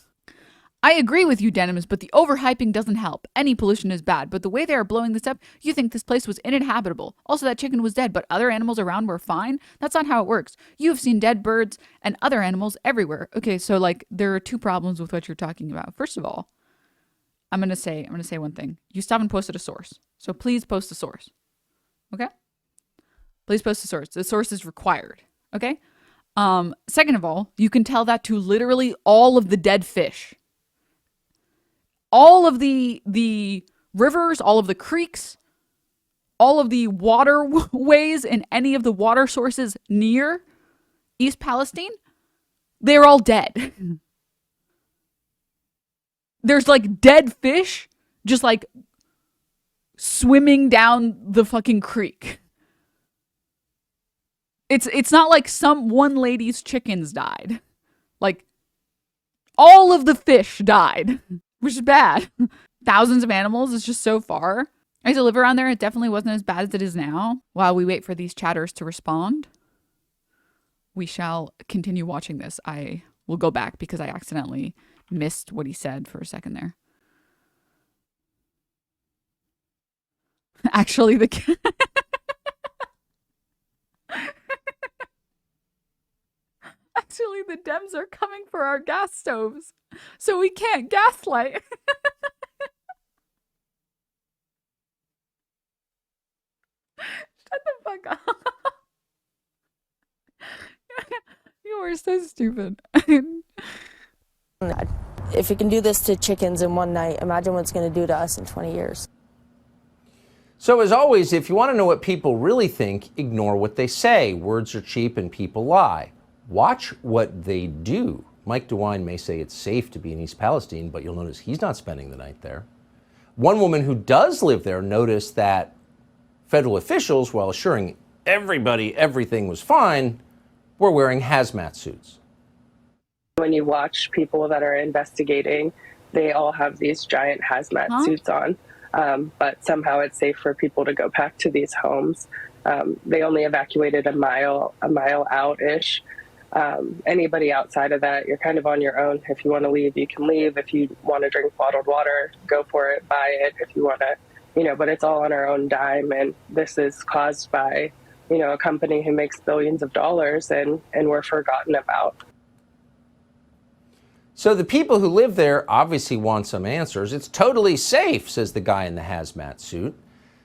I agree with you, Denims, but the overhyping doesn't help. Any pollution is bad, but the way they are blowing this up, you think this place was uninhabitable. Also, that chicken was dead, but other animals around were fine? That's not how it works. You have seen dead birds and other animals everywhere. Okay, so like there are two problems with what you're talking about. First of all, I'm gonna say one thing. You still haven't posted a source. So please post a source. Okay? Please post a source. The source is required. Okay? Second of all, you can tell that to literally all of the dead fish. All of the rivers, all of the creeks, all of the waterways and any of the water sources near East Palestine, they're all dead. There's like dead fish just like swimming down the fucking creek. It's not like one lady's chickens died. Like all of the fish died, which is bad. Thousands of animals is just so far. I used to live around there. It definitely wasn't as bad as it is now. While we wait for these chatters to respond, we shall continue watching this. I will go back because I accidentally missed what he said for a second there. Actually, Actually, the Dems are coming for our gas stoves, so we can't gaslight. Shut the fuck up. You are so stupid. If it can do this to chickens in one night, imagine what it's going to do to us in 20 years. So as always, if you want to know what people really think, ignore what they say. Words are cheap and people lie. Watch what they do. Mike DeWine may say it's safe to be in East Palestine, but you'll notice he's not spending the night there. One woman who does live there noticed that federal officials, while assuring everybody everything was fine, were wearing hazmat suits. When you watch people that are investigating, they all have these giant hazmat suits on, but somehow it's safe for people to go back to these homes. They only evacuated a mile out-ish. Anybody outside of that, you're kind of on your own. If you want to leave, you can leave. If you want to drink bottled water, go for it, buy it. If you want to, but it's all on our own dime. And this is caused by, a company who makes billions of dollars and we're forgotten about. So the people who live there obviously want some answers. It's totally safe, says the guy in the hazmat suit.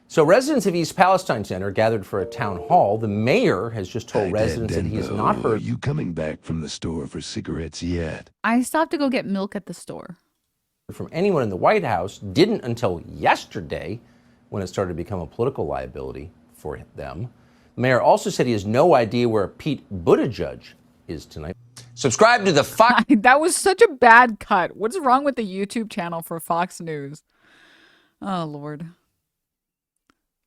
So residents of East Palestine Center gathered for a town hall. The mayor has just told residents that he has not heard. Are you coming back from the store for cigarettes yet? I stopped to go get milk at the store. From anyone in the White House, didn't until yesterday when it started to become a political liability for them. The mayor also said he has no idea where Pete Buttigieg is tonight. Subscribe to the Fox. That was such a bad cut. What's wrong with the YouTube channel for Fox News? Oh, Lord.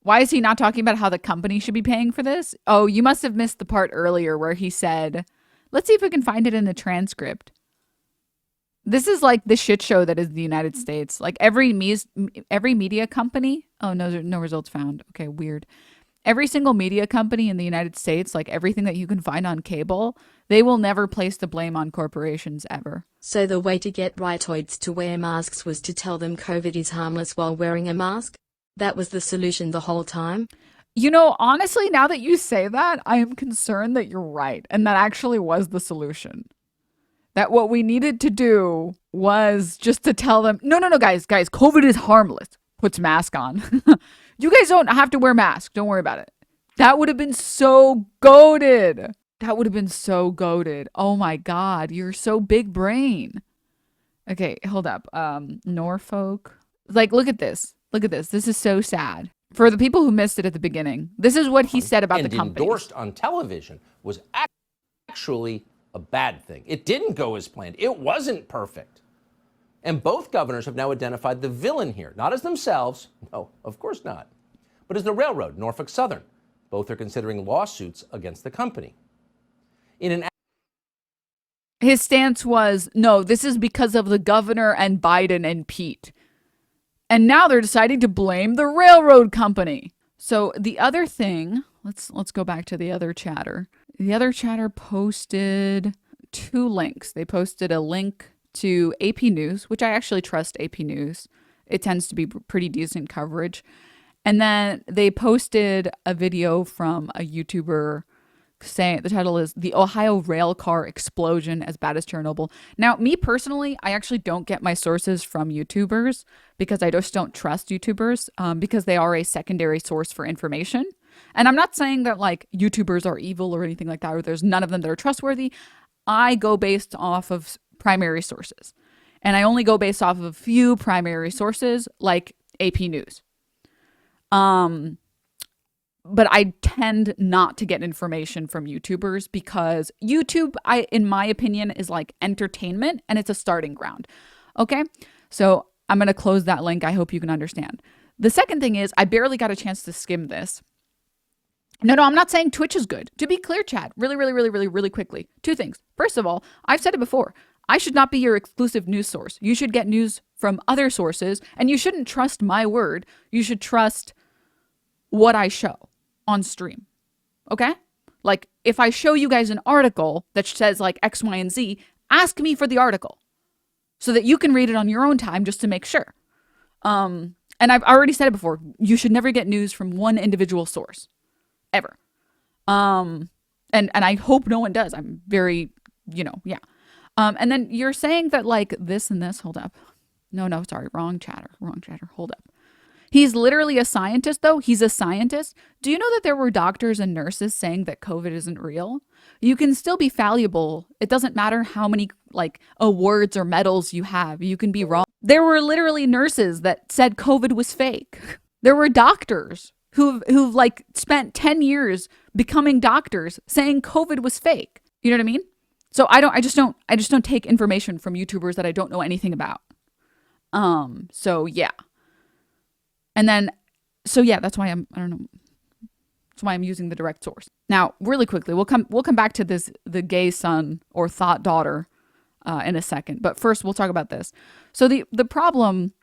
Why is he not talking about how the company should be paying for this? Oh, you must have missed the part earlier where he said, let's see if we can find it in the transcript. This is like the shit show that is the United States. Like every media company. Oh, no results found. Okay, weird. Every single media company in the United States, like everything that you can find on cable, they will never place the blame on corporations ever. So the way to get rightoids to wear masks was to tell them COVID is harmless while wearing a mask? That was the solution the whole time? Honestly, now that you say that, I am concerned that you're right. And that actually was the solution. That what we needed to do was just to tell them, no, guys, COVID is harmless. Puts mask on. You guys don't have to wear masks. Don't worry about it. That would have been so goated. That would have been so goated. Oh my God, you're so big brain. Okay, hold up. Norfolk. Like, look at this. Look at this. This is so sad. For the people who missed it at the beginning, this is what he said about the company. Endorsed on television was actually a bad thing. It didn't go as planned. It wasn't perfect. And both governors have now identified the villain here, not as themselves, no, of course not, but as the railroad, Norfolk Southern. Both are considering lawsuits against the company. His stance was, no, this is because of the governor and Biden and Pete. And now they're deciding to blame the railroad company. So the other thing, let's go back to the other chatter. The other chatter posted 2 links. They posted a link to AP News, which I actually trust AP News. It tends to be pretty decent coverage. And then they posted a video from a YouTuber saying the title is The Ohio Rail Car Explosion as Bad as Chernobyl. Now, me personally, I actually don't get my sources from YouTubers because I just don't trust YouTubers because they are a secondary source for information. And I'm not saying that like YouTubers are evil or anything like that, or there's none of them that are trustworthy. I go based off of primary sources. And I only go based off of a few primary sources like AP News. But I tend not to get information from YouTubers because YouTube, in my opinion, is like entertainment and it's a starting ground. Okay? So I'm going to close that link. I hope you can understand. The second thing is I barely got a chance to skim this. No, I'm not saying Twitch is good. To be clear, chat, really quickly. Two things. First of all, I've said it before. I should not be your exclusive news source. You should get news from other sources, and you shouldn't trust my word. You should trust what I show on stream. Okay? Like, if I show you guys an article that says like X, Y, and Z, ask me for the article so that you can read it on your own time just to make sure. And I've already said it before. You should never get news from one individual source. Ever. And I hope no one does. I'm very, yeah. And then you're saying that like this and this, hold up. No, sorry, wrong chatter, hold up. He's literally a scientist though. He's a scientist. Do you know that there were doctors and nurses saying that COVID isn't real? You can still be fallible. It doesn't matter how many like awards or medals you have. You can be wrong. There were literally nurses that said COVID was fake. There were doctors who've like spent 10 years becoming doctors saying COVID was fake. You know what I mean? So I just don't take information from YouTubers that I don't know anything about. So yeah. And then, so yeah, that's why I don't know. That's why I'm using the direct source. Now, really quickly, we'll come back to the gay son or thought daughter, in a second. But first we'll talk about this. So the problem,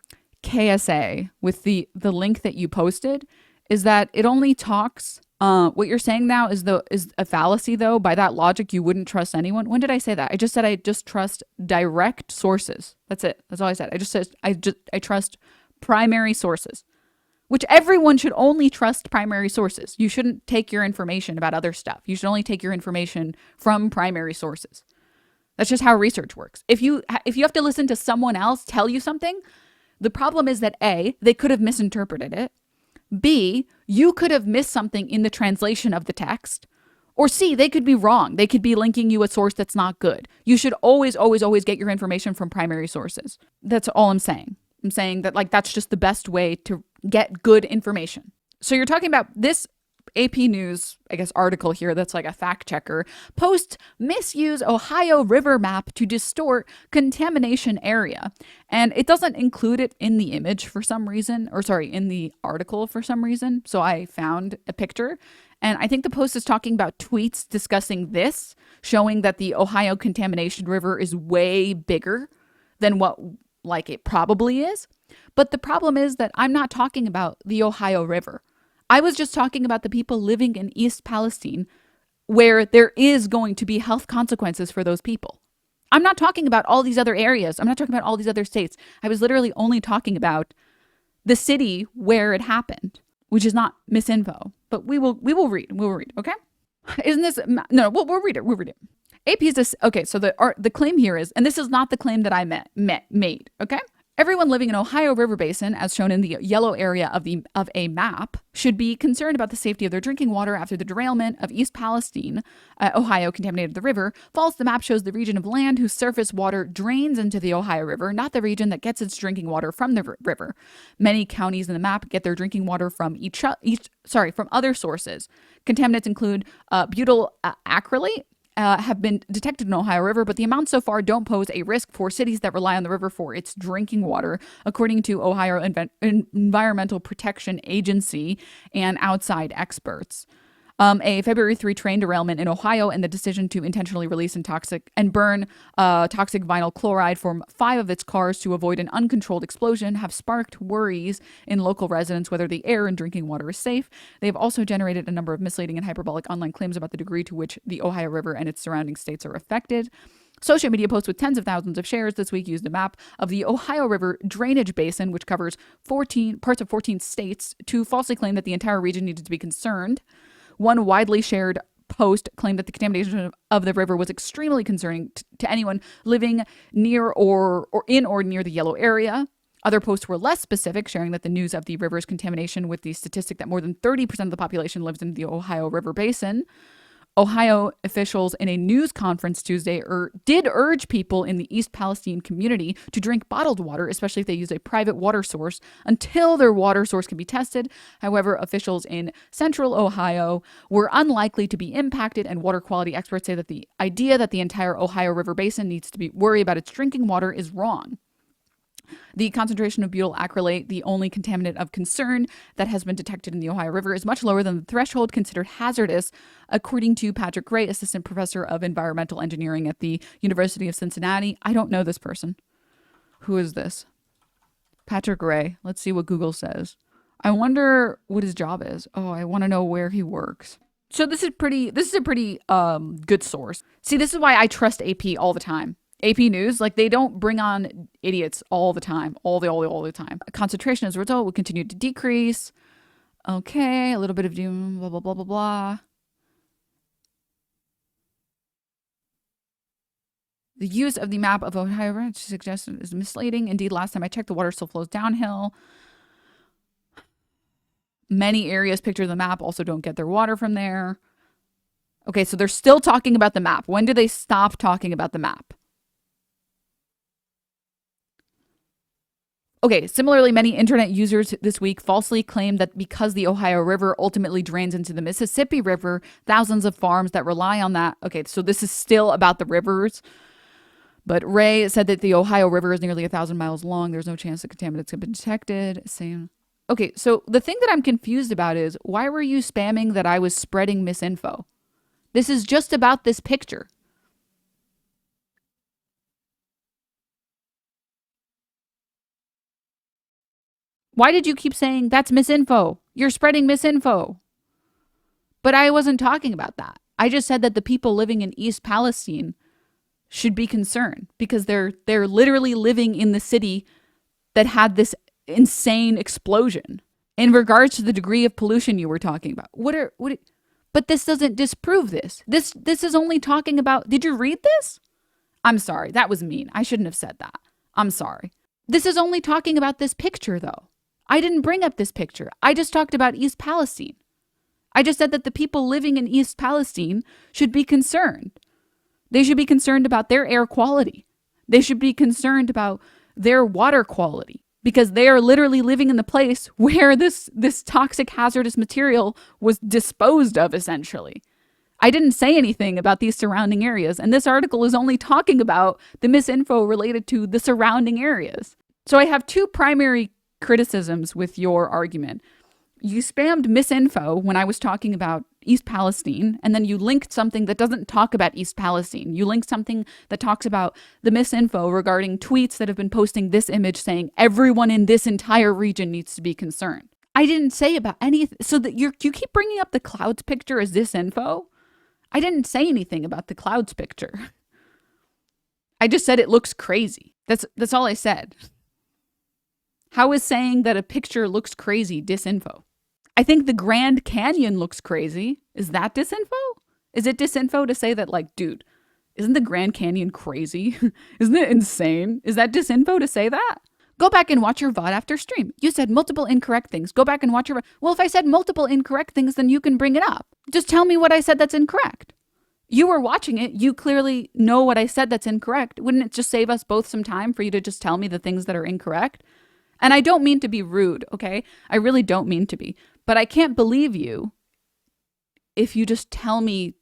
KSA, with the link that you posted is that it only talks, what you're saying now is a fallacy though. By that logic, you wouldn't trust anyone. When did I say that? I just said I just trust direct sources. That's it. That's all I said. I just said I trust primary sources, which everyone should only trust primary sources. You shouldn't take your information about other stuff. You should only take your information from primary sources. That's just how research works. If you have to listen to someone else tell you something, the problem is that A, they could have misinterpreted it. B, you could have missed something in the translation of the text. Or C, they could be wrong. They could be linking you a source that's not good. You should always get your information from primary sources. That's all I'm saying. I'm saying that like that's just the best way to get good information. So you're talking about this AP News, I guess, article here that's like a fact checker. Post misuse Ohio River map to distort contamination area. And it doesn't include it in the image for some reason, or sorry, in the article for some reason. So I found a picture. And I think the post is talking about tweets discussing this, showing that the Ohio contamination river is way bigger than what like it probably is. But the problem is that I'm not talking about the Ohio River. I was just talking about the people living in East Palestine where there is going to be health consequences for those people. I'm not talking about all these other areas. I'm not talking about all these other states. I was literally only talking about the city where it happened, which is not misinfo. But we will read. We'll read, okay? Isn't this no, we'll read it. We'll read it. AP is this okay, so the claim here is, and this is not the claim that I made, okay? Everyone living in Ohio River Basin, as shown in the yellow area of a map, should be concerned about the safety of their drinking water after the derailment of East Palestine, Ohio contaminated the river. False, the map shows the region of land whose surface water drains into the Ohio River, not the region that gets its drinking water from the river. Many counties in the map get their drinking water from from other sources. Contaminants include butyl acrylate, have been detected in Ohio River, but the amounts so far don't pose a risk for cities that rely on the river for its drinking water, according to Ohio Environmental Protection Agency and outside experts. A February 3 train derailment in Ohio and the decision to intentionally release and burn toxic vinyl chloride from 5 of its cars to avoid an uncontrolled explosion have sparked worries in local residents whether the air and drinking water is safe. They have also generated a number of misleading and hyperbolic online claims about the degree to which the Ohio River and its surrounding states are affected. Social media posts with tens of thousands of shares this week used a map of the Ohio River drainage basin, which covers 14 parts of 14 states, to falsely claim that the entire region needed to be concerned. One widely shared post claimed that the contamination of the river was extremely concerning to anyone living near or in or near the yellow area. Other posts were less specific, sharing that the news of the river's contamination with the statistic that more than 30% of the population lives in the Ohio River Basin. Ohio officials in a news conference Tuesday did urge people in the East Palestine community to drink bottled water, especially if they use a private water source, until their water source can be tested. However, officials in central Ohio were unlikely to be impacted, and water quality experts say that the idea that the entire Ohio River Basin needs to be worried about its drinking water is wrong. The concentration of butyl acrylate, the only contaminant of concern that has been detected in the Ohio River, is much lower than the threshold considered hazardous, according to Patrick Gray, assistant professor of environmental engineering at the University of Cincinnati. I don't know this person. Who is this? Patrick Gray. Let's see what Google says. I wonder what his job is. Oh, I want to know where he works. So this is a pretty good source. See, this is why I trust AP all the time. AP News, like, they don't bring on idiots all the time, all the time. Concentration as a result would continue to decrease. Okay, a little bit of doom, blah, blah, blah, blah, blah. The use of the map of Ohio River suggestion is misleading. Indeed, last time I checked, the water still flows downhill. Many areas pictured in the map also don't get their water from there. Okay, so they're still talking about the map. When do they stop talking about the map? Okay, similarly, many internet users this week falsely claimed that because the Ohio River ultimately drains into the Mississippi River, thousands of farms that rely on that. Okay, so this is still about the rivers. But Ray said that the Ohio River is nearly 1,000 miles long. There's no chance that contaminants have been detected. Same. Okay, so the thing that I'm confused about is, why were you spamming that I was spreading misinfo? This is just about this picture. Why did you keep saying that's misinfo? You're spreading misinfo. But I wasn't talking about that. I just said that the people living in East Palestine should be concerned because they're literally living in the city that had this insane explosion. In regards to the degree of pollution you were talking about, but this doesn't disprove this. This is only talking about. Did you read this? I'm sorry, that was mean. I shouldn't have said that. I'm sorry. This is only talking about this picture, though. I didn't bring up this picture. I just talked about East Palestine. I just said that the people living in East Palestine should be concerned. They should be concerned about their air quality. They should be concerned about their water quality because they are literally living in the place where this toxic hazardous material was disposed of, essentially. I didn't say anything about these surrounding areas, and this article is only talking about the misinfo related to the surrounding areas. So I have two primary criticisms with your argument. You spammed misinfo when I was talking about East Palestine, and then you linked something that doesn't talk about East Palestine. You linked something that talks about the misinfo regarding tweets that have been posting this image saying everyone in this entire region needs to be concerned. I didn't say about anything. So that you keep bringing up the clouds picture as disinfo. I didn't say anything about the clouds picture. I just said it looks crazy. That's all I said. How is saying that a picture looks crazy disinfo? I think the Grand Canyon looks crazy. Is that disinfo? Is it disinfo to say that, like, dude, isn't the Grand Canyon crazy? Isn't it insane? Is that disinfo to say that? Go back and watch your VOD after stream. You said multiple incorrect things. Go back and watch your... Well, if I said multiple incorrect things, then you can bring it up. Just tell me what I said that's incorrect. You were watching it. You clearly know what I said that's incorrect. Wouldn't it just save us both some time for you to just tell me the things that are incorrect? And I don't mean to be rude, okay? I really don't mean to be. But I can't believe you if you just tell me,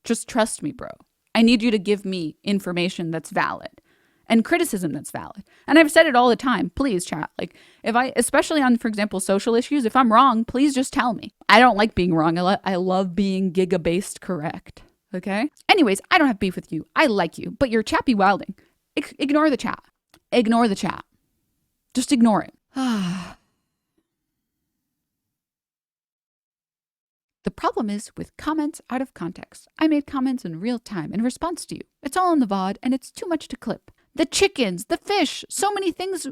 just trust me, bro. I need you to give me information that's valid and criticism that's valid. And I've said it all the time. Please, chat. Like, if I, especially on, for example, social issues, if I'm wrong, please just tell me. I don't like being wrong. I love being giga-based correct, okay? Anyways, I don't have beef with you. I like you, but you're chappy wilding. Ignore the chat. Ignore the chat. Just ignore it. The problem is with comments out of context. I made comments in real time in response to you. It's all in the VOD and it's too much to clip. The chickens, the fish, so many things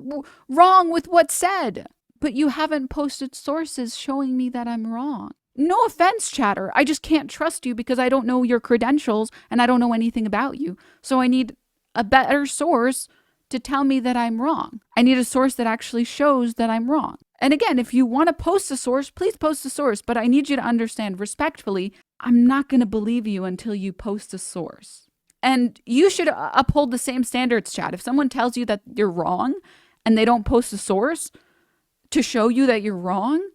wrong with what's said. But you haven't posted sources showing me that I'm wrong. No offense, chatter. I just can't trust you because I don't know your credentials and I don't know anything about you. So I need a better source to tell me that I'm wrong. I need a source that actually shows that I'm wrong. And again, if you want to post a source, please post a source. But I need you to understand respectfully, I'm not going to believe you until you post a source. And you should uphold the same standards, chat. If someone tells you that you're wrong and they don't post a source to show you that you're wrong,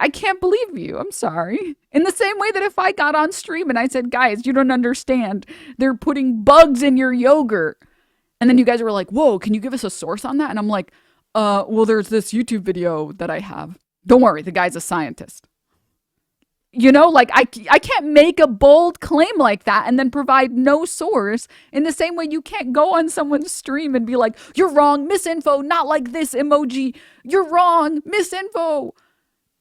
I can't believe you. I'm sorry. In the same way that if I got on stream and I said, guys, you don't understand. They're putting bugs in your yogurt. And then you guys were like, whoa, can you give us a source on that? And I'm like, well, there's this YouTube video that I have. Don't worry, the guy's a scientist. You know, like I can't make a bold claim like that and then provide no source in the same way you can't go on someone's stream and be like, you're wrong, misinfo, not like this emoji. You're wrong, misinfo.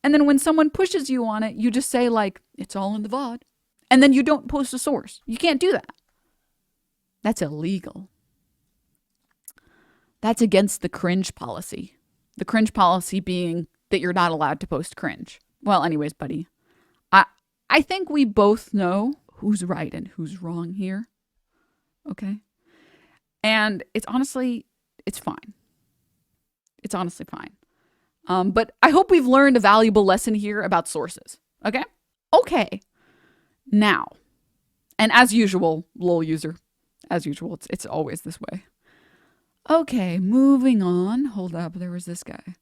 And then when someone pushes you on it, you just say like, it's all in the VOD. And then you don't post a source. You can't do that. That's illegal. That's against the cringe policy. The cringe policy being that you're not allowed to post cringe. Well, anyways, buddy, I think we both know who's right and who's wrong here. Okay? And it's honestly fine. It's honestly fine. But I hope we've learned a valuable lesson here about sources. Okay? Okay. Now, and as usual, lol user, as usual, it's always this way. Okay, moving on. Hold up, there was this guy.